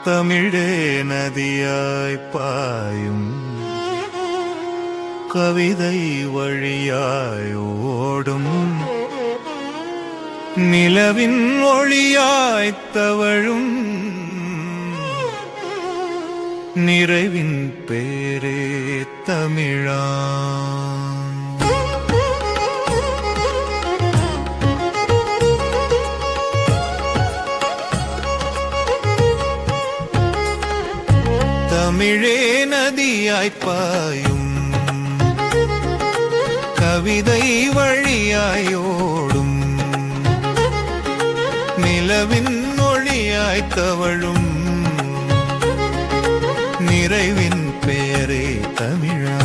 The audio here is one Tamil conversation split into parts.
தமிழே நதியாய் பாயும் கவிதை வழியாய் ஓடும் நிலவின் ஒளியாய் தவழும் நிறைவின் பேரே தமிழா. தமிழே நதியாய் பாயும் கவிதை வழியாயோடும் நிலவின் ஒளியாய் தவழும் நிறைவின் பெயரே தமிழா.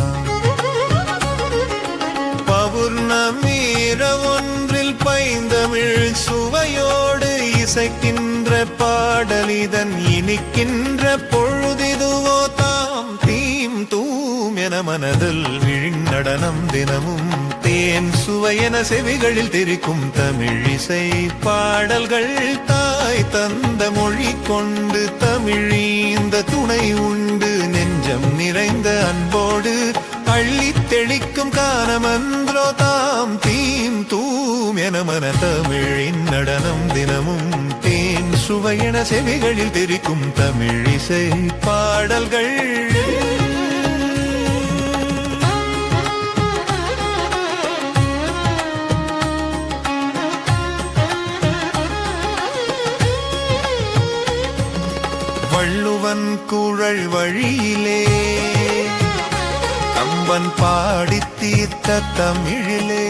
பௌர்ணமீர ஒன்றில் பைந்தமிழ் சுவையோடு இசைக்கின்ற பாடலிதன் இனிக்கின்ற பொழுதிதுவோ தாம் தீம் தூம் என மனதில் விழிநடனம் தினமும் தேன் சுவையென செவிகளில் தெரிக்கும் தமிழிசை பாடல்கள் தாய் தந்த மொழி கொண்டு தமிழீந்த துணை உண்டு நெஞ்சம் நிறைந்த அன்போடு அள்ளி தெளிக்கும் கானமன்றோ தாம் தீம் தூம் என மன தமிழின் நடனம் தினமும் தேன் சுவையென செவிகளில் தெரிக்கும் தமிழிசை பாடல்கள். வள்ளுவன் குழல் வழியிலே கம்பன் பாடி தீர்த்த தமிழிலே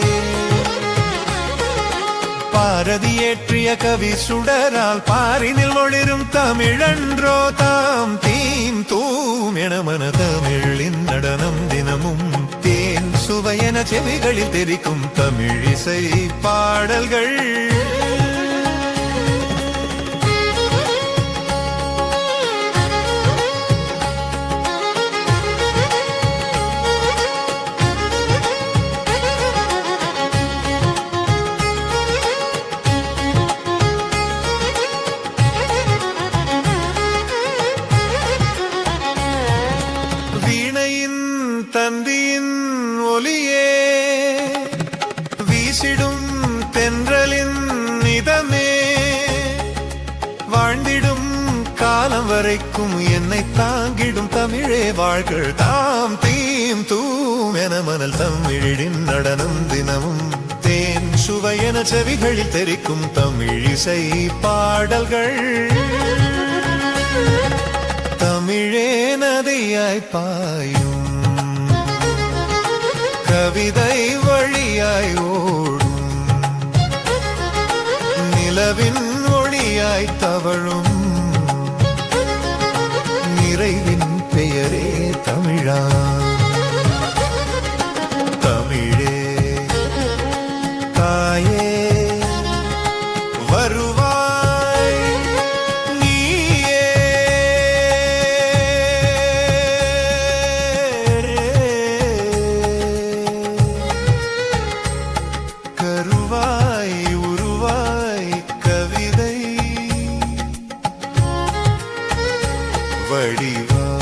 பாரதி ஏற்றிய கவி சுடரால் பாரினில் ஒளிரும் தமிழன்றோ தாம் தீம் தூம் என மன தமிழின் நடனம் தினமும் தேன் சுவையென செவிகளில் தெரிக்கும் தமிழிசை பாடல்கள். தந்தியின் ஒலியே வீசிடும் தென்றலின் நிதமே வாழ்ந்திடும் காலம் வரைக்கும் என்னை தாங்கிடும் தமிழே வாழ்கள் தாம் தீம் தூம் என மனல் தமிழின் நடனம் தினமும் தேன் சுவையென செவிகளில் தெரிக்கும் தமிழிசை பாடல்கள். தமிழே நதியாய் பாயும் கவிதை வழியாய் ஓடும் நிலவின் ஒளியாய் தவழும் நிறைவின் பெயரே தமிழா. தமிழே தாயே வருவாய் நீயே கருவாய் உருவாய் கவிதை வடிவாய்